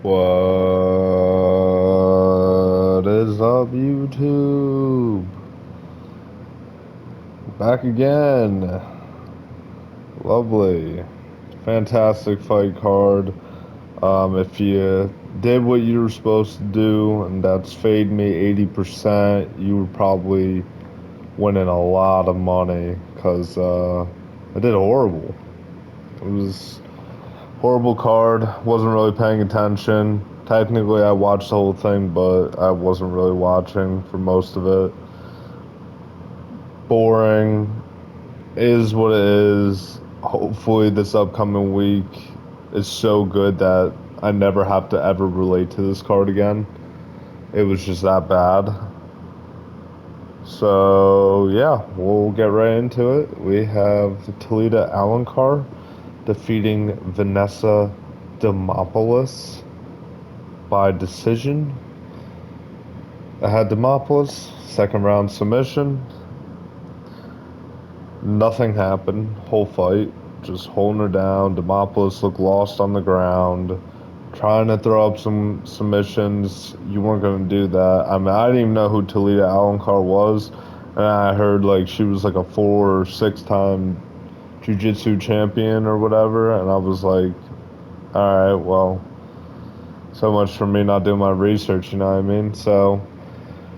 What is up, YouTube? Back again. Lovely. Fantastic fight card. If you did what you were supposed to do, and that's fade me 80%, you were probably winning a lot of money because I did horrible. It was horrible card. Wasn't really paying attention. Technically, I watched the whole thing, but I wasn't really watching for most of it. Boring is what it is. Hopefully, this upcoming week is so good that I never have to ever relate to this card again. It was just that bad. So, yeah, we'll get right into it. We have Talita Alencar defeating Vanessa Demopoulos by decision. I had Demopoulos, second round submission. Nothing happened, whole fight. Just holding her down. Demopoulos looked lost on the ground, trying to throw up some submissions. You weren't going to do that. I mean, I didn't even know who Talita Alencar was. And I heard like she was like a 4 or 6 time jiu-jitsu champion or whatever. And I was like, all right, well, so much for me not doing my research, you know what I mean? So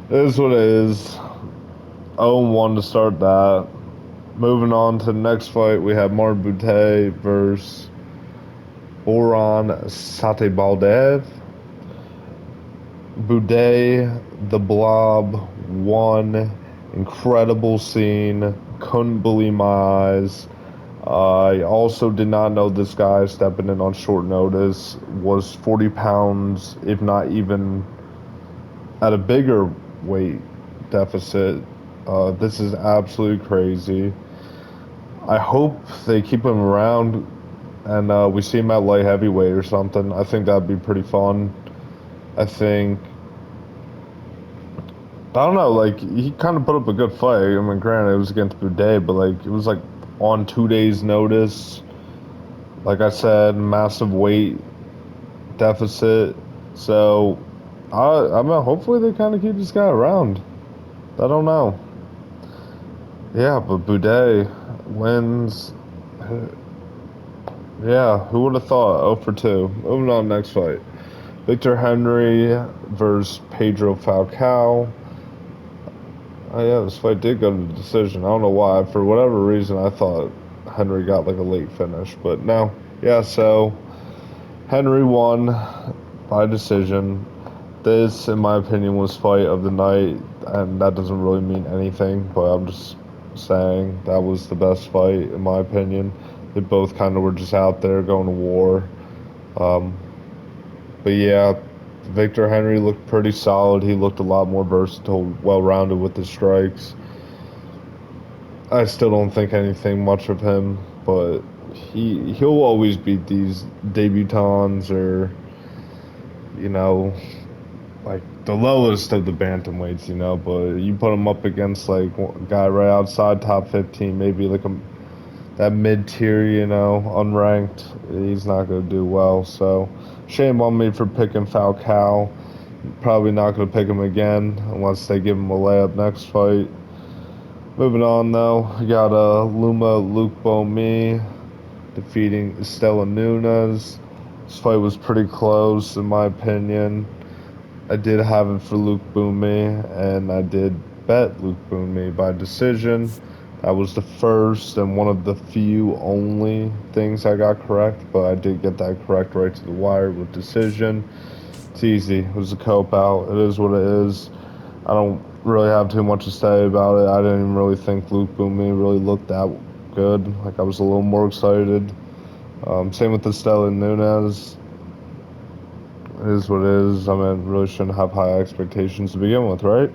it is what it is. 0-1 to start that. Moving on to the next fight, we have Martin Butte versus Boran Satebaldev. Butte, the Blob, won. Incredible scene. Couldn't believe my eyes. I also did not know this guy stepping in on short notice was 40 pounds, if not even at a bigger weight deficit. This is absolutely crazy. I hope they keep him around and we see him at light heavyweight or something. I think that'd be pretty fun. I think, I don't know, like, he kind of put up a good fight. I mean, granted, it was against Boudet, but, like, it was, like, on 2 days' notice. Like I said, massive weight deficit. So, I mean, hopefully they kind of keep this guy around. I don't know. Yeah, but Boudet wins. Yeah, who would have thought? 0 for 2. Moving on, next fight. Victor Henry versus Pedro Falcao. Oh yeah, this fight did go to the decision. I don't know why. For whatever reason, I thought Henry got like a late finish, but no. Yeah, so Henry won by decision. This, in my opinion, was fight of the night, and that doesn't really mean anything, but I'm just saying that was the best fight, in my opinion. They both kind of were just out there going to war. Um, but yeah, Victor Henry looked pretty solid. He looked a lot more versatile, well-rounded with his strikes. I still don't think anything much of him, but he'll always beat these debutants or like the lowest of the bantamweights, But you put him up against like a guy right outside top 15, maybe like that mid tier, unranked. He's not gonna do well. So shame on me for picking Falcao. Probably not gonna pick him again unless they give him a layup next fight. Moving on though, we got Luma Luke Bomi defeating Estela Nunes. This fight was pretty close in my opinion. I did have it for Luke Boumi, and I did bet Luke Boumi by decision. That was the first and one of the few only things I got correct, but I did get that correct right to the wire with decision. It's easy. It was a cope out. It is what it is. I don't really have too much to say about it. I didn't even really think Luke Boumi really looked that good. Like, I was a little more excited. Same with Estela Nunes. It is what it is. I mean, really shouldn't have high expectations to begin with, right?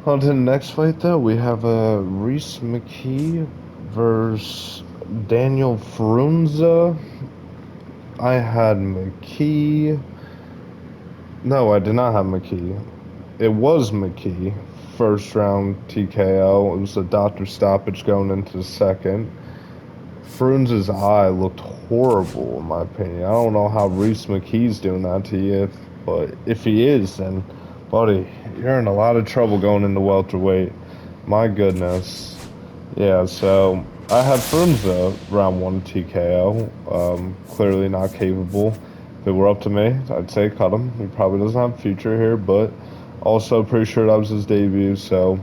On to the next fight, though. We have Reese McKee versus Daniel Frunza. I had McKee. No, I did not have McKee. It was McKee. First round TKO. It was a doctor stoppage going into the second. Fruins' eye looked horrible, in my opinion. I don't know how Reese McKee's doing that to you, but if he is, then, buddy, you're in a lot of trouble going into welterweight. My goodness. Yeah, so I had Frunza round one TKO. Clearly not capable. If it were up to me, I'd say cut him. He probably doesn't have a future here, but also pretty sure that was his debut, so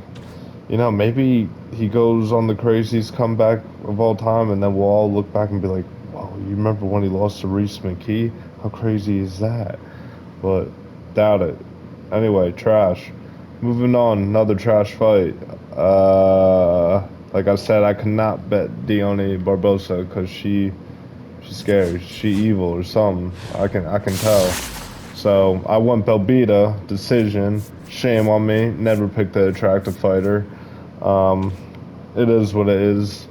maybe he goes on the craziest comeback of all time, and then we'll all look back and be like, "Wow, you remember when he lost to Reese McKee? How crazy is that?" But doubt it. Anyway, trash. Moving on, another trash fight. Like I said, I could not bet Dione Barbosa because she's scary. She evil or something. I can tell. So I went Belbita decision. Shame on me. Never picked the attractive fighter. Um, it is what it is.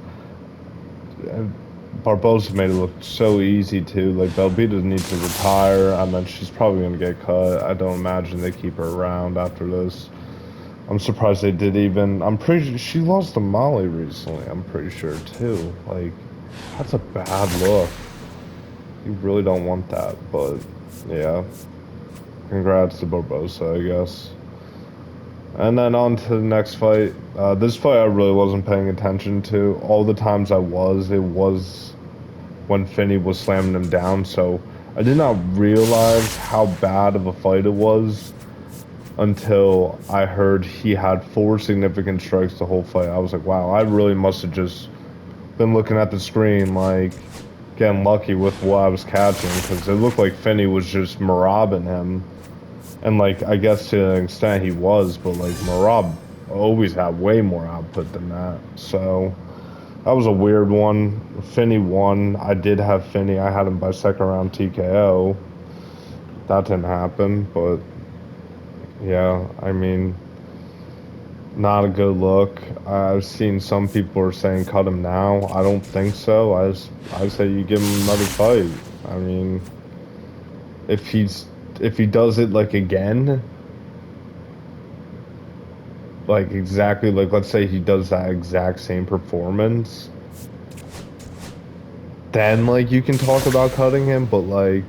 Barbosa made it look so easy too. Like Belbita needs to retire. I mean, she's probably gonna get cut. I don't imagine they keep her around after this. I'm surprised they did even. I'm pretty sure she lost to Molly recently. I'm pretty sure too. Like, that's a bad look. You really don't want that. But yeah, congrats to Barbosa, I guess. And then on to the next fight. This fight I really wasn't paying attention to. All the times it was when Finney was slamming him down. So I did not realize how bad of a fight it was until I heard he had 4 significant strikes the whole fight. I was like, wow, I really must have just been looking at the screen, like, getting lucky with what I was catching, because it looked like Finney was just marabbing him. And, like, I guess to an extent he was, but, like, Marab always had way more output than that. So that was a weird one. Finney won. I did have Finney. I had him by second round TKO. That didn't happen, but yeah, I mean, not a good look. I've seen some people are saying cut him now. I don't think so. I say you give him another fight. I mean, if he does it like again, like exactly like let's say he does that exact same performance, then like you can talk about cutting him, but like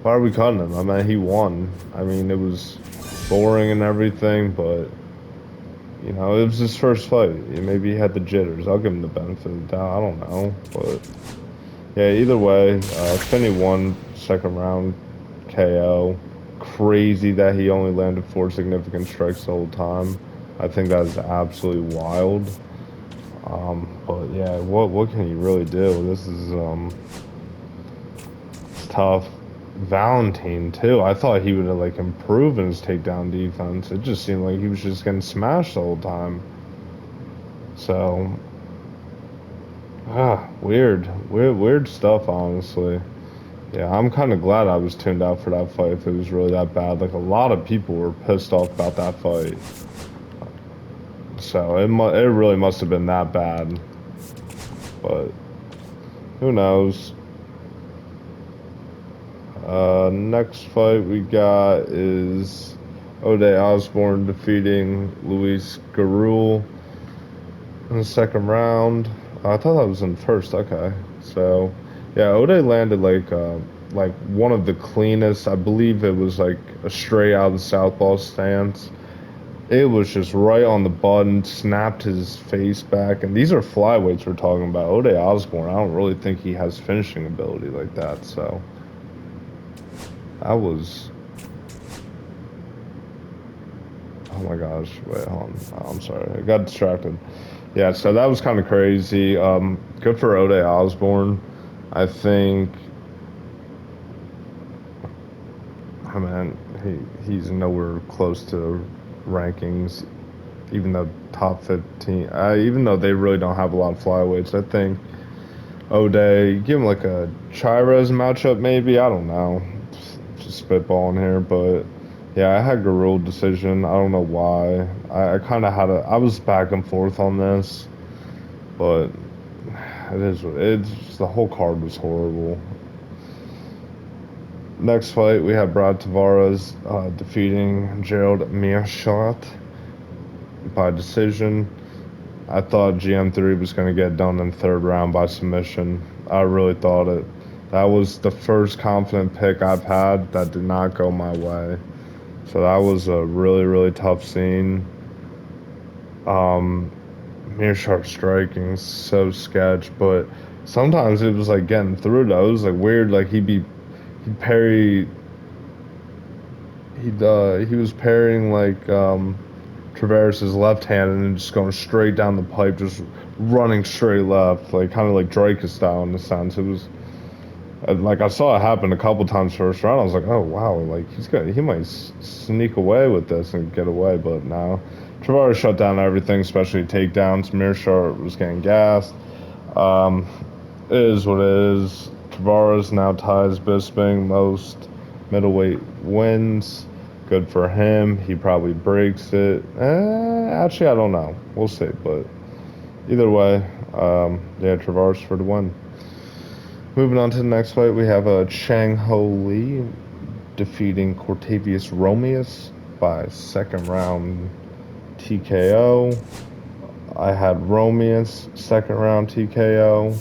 why are we cutting him? I mean, he won. I mean, it was boring and everything, but it was his first fight. Maybe he had the jitters. I'll give him the benefit of the doubt. I don't know. But, yeah, either way, Finney won second round KO. Crazy that he only landed 4 significant strikes the whole time. I think that is absolutely wild. But, yeah, what can you really do? This is it's tough. Valentine too. I thought he would have like improved in his takedown defense. It just seemed like he was just getting smashed the whole time. So, weird stuff. Honestly, yeah, I'm kind of glad I was tuned out for that fight. If it was really that bad, like a lot of people were pissed off about that fight. So it really must have been that bad. But who knows? Next fight we got is Ode Osborne defeating Luis Garul in the second round. I thought that was in first. Okay, so yeah, Ode landed like one of the cleanest. I believe it was like a straight out of the southpaw stance. It was just right on the button, snapped his face back, and these are flyweights we're talking about. Ode Osborne, I don't really think he has finishing ability like that, so. I was. Oh my gosh! Wait, hold on. Oh, I'm sorry, I got distracted. Yeah, so that was kind of crazy. Good for Ode Osborne. I think. I mean, he's nowhere close to rankings, even though top 15. Even though they really don't have a lot of flyweights, I think Ode give him like a Chires matchup, maybe. I don't know. Just spitballing here, but yeah, I had Garul decision. I don't know why. I kind of I was back and forth on this, but it's the whole card was horrible. Next fight, we have Brad Tavares defeating Gerald Meerschaert by decision. I thought GM3 was going to get done in the third round by submission. I really thought it. That was the first confident pick I've had that did not go my way. So that was a really, really tough scene. Mere sharp striking, so sketch, but sometimes it was like getting through though. It was like weird, like he'd parry, he was parrying like Travers's left hand and then just going straight down the pipe, just running straight left, like kind of like Drake style in a sense. It was like I saw it happen a couple times first round. I was like, oh wow, like he might sneak away with this and get away, but no. Tavares shut down everything, especially takedowns. Mearshart was getting gassed. Um, it is what it is. Tavares now ties Bisping most middleweight wins. Good for him. He probably breaks it. Actually, I don't know. We'll see. But either way, yeah, Tavares for the win. Moving on to the next fight, we have Chang Ho Lee defeating Cortavius Romeus by second round TKO. I had Romeus second round TKO.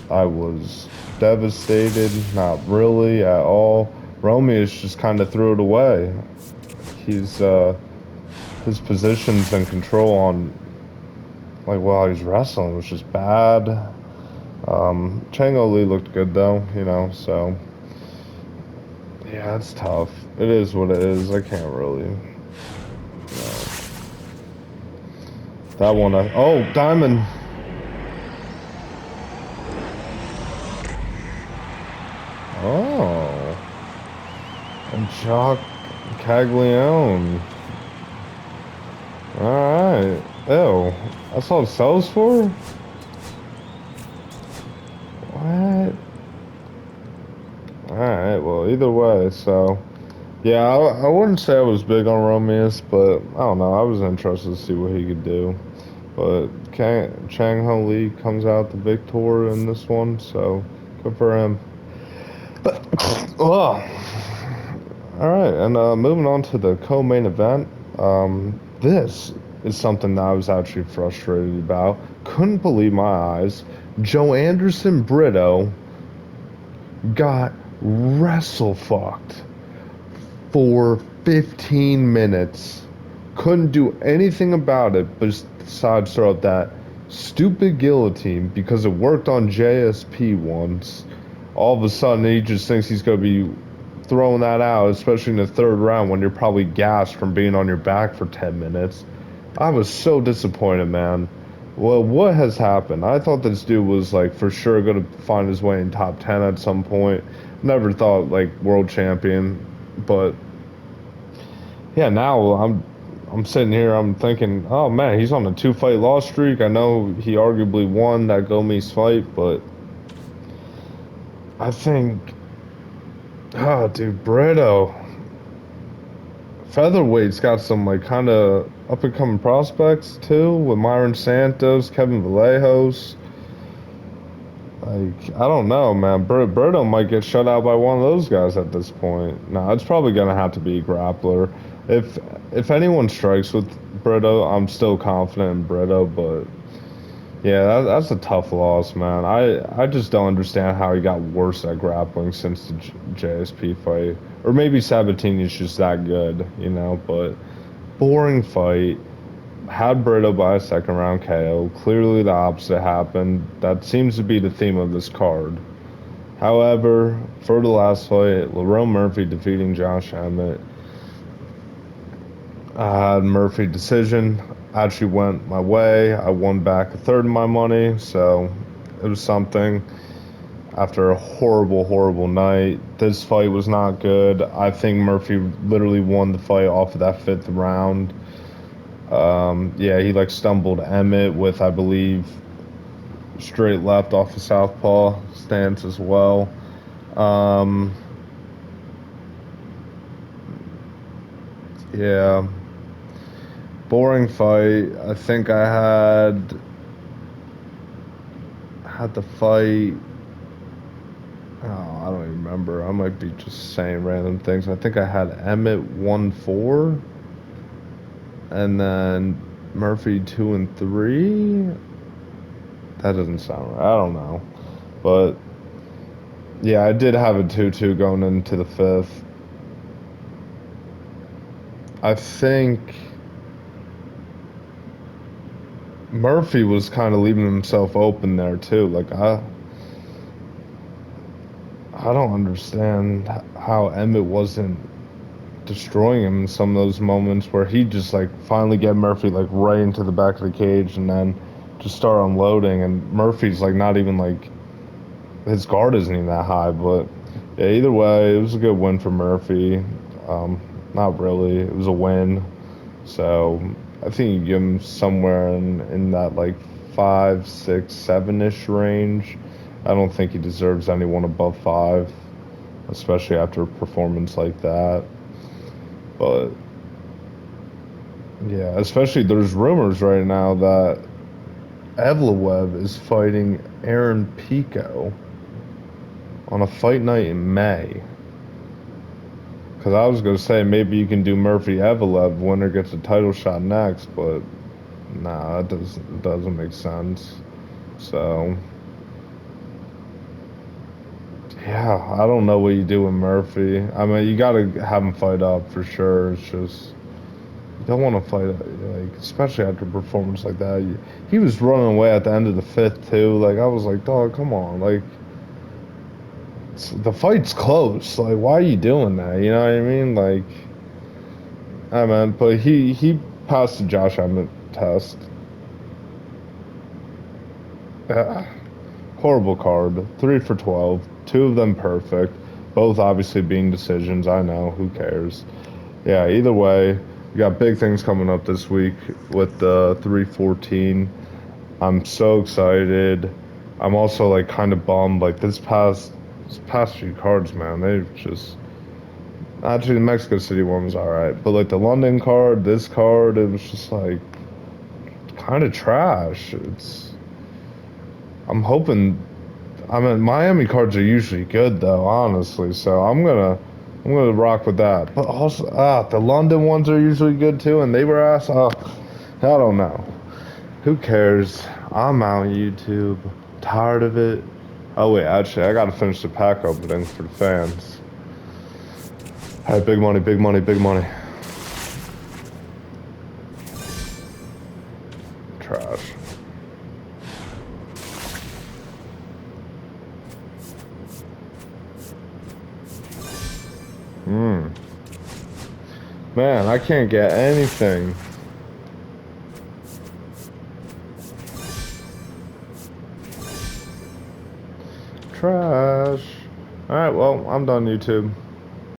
I was devastated, not really at all. Romeus just kind of threw it away. He's his positions and control on like while he's wrestling was just bad. Chang Li looked good though, you know, so yeah, it's tough. It is what it is. I can't really, that one. Oh, Diamond. Oh, and Jock Caglione. All right. Ew, that's all it sells for. What? All right. Well, either way, so. Yeah, I wouldn't say I was big on Romeus, but I don't know. I was interested to see what he could do. But Chang Ho Lee comes out the victor in this one, so good for him. But, oh. All right, and moving on to the co-main event. This is something that I was actually frustrated about. Couldn't believe my eyes. Joe Anderson Brito got wrestle fucked for 15 minutes. Couldn't do anything about it besides throw out that stupid guillotine because it worked on JSP once. All of a sudden, he just thinks he's going to be throwing that out, especially in the third round when you're probably gassed from being on your back for 10 minutes. I was so disappointed, man. Well, what has happened? I thought this dude was like for sure going to find his way in top 10 at some point. Never thought like world champion, but yeah, now I'm sitting here, I'm thinking, oh man, he's on a 2-fight loss streak. I know he arguably won that Gomes fight, but I think, oh dude, Brito, featherweight's got some like kind of up and coming prospects too with Myron Santos, Kevin Vallejos. Like, I don't know, man. Brito might get shut out by one of those guys at this point. No, it's probably gonna have to be a grappler. If anyone strikes with Brito, I'm still confident in Brito, but yeah, that's a tough loss, man. I just don't understand how he got worse at grappling since the JSP fight, or maybe Sabatini's just that good, you know. But boring fight. Had Brito by a second round KO. Clearly the opposite happened. That seems to be the theme of this card. However, for the last fight, Lerone Murphy defeating Josh Emmett. I had Murphy decision. Actually went my way. I won back a third of my money, so it was something. After a horrible, horrible night, this fight was not good. I think Murphy literally won the fight off of that fifth round. Yeah, he like stumbled Emmett with, I believe, straight left off of southpaw stance as well. Yeah, boring fight. I think I had the fight. Oh, I don't even remember. I might be just saying random things. I think I had Emmett 1-4. And then Murphy 2 and 3. That doesn't sound right. I don't know, but yeah, I did have a 2-2 going into the fifth. I think Murphy was kind of leaving himself open there too. Like I don't understand how Emmett wasn't destroying him in some of those moments where he just like finally get Murphy like right into the back of the cage and then just start unloading, and Murphy's like not even like his guard isn't even that high. But yeah, either way, it was a good win for Murphy. Um, Not really, it was a win. So I think you give him somewhere in that like 5, 6, 7-ish range. I don't think he deserves anyone above 5, especially after a performance like that. But yeah, especially there's rumors right now that Evloev is fighting Aaron Pico on a fight night in May. Because I was gonna say maybe you can do Murphy Evloev, winner gets a title shot next, but nah, that doesn't make sense. So yeah, I don't know what you do with Murphy. I mean, you gotta have him fight up for sure. It's just you don't want to fight like, especially after a performance like that. He was running away at the end of the fifth too. Like I was like, dog, come on, like the fight's close. Like why are you doing that? You know what I mean? Like, I mean, but he passed the Josh Emmett test. Uh, Horrible card. 3 for 12. Two of them perfect. Both obviously being decisions. I know. Who cares? Yeah. Either way, we got big things coming up this week with the 314. I'm so excited. I'm also like kind of bummed. Like this past few cards, man, they've just actually the Mexico City one was all right, but like the London card, this card, it was just like kind of trash. I'm hoping. I mean, Miami cards are usually good though, honestly. So I'm gonna rock with that. But also, the London ones are usually good too, and they were ass. I don't know. Who cares? I'm out YouTube. Tired of it. Oh wait, actually, I gotta finish the pack opening for the fans. Hey, big money, big money, big money. Trash. Man, I can't get anything. Trash. Alright, well, I'm done, YouTube.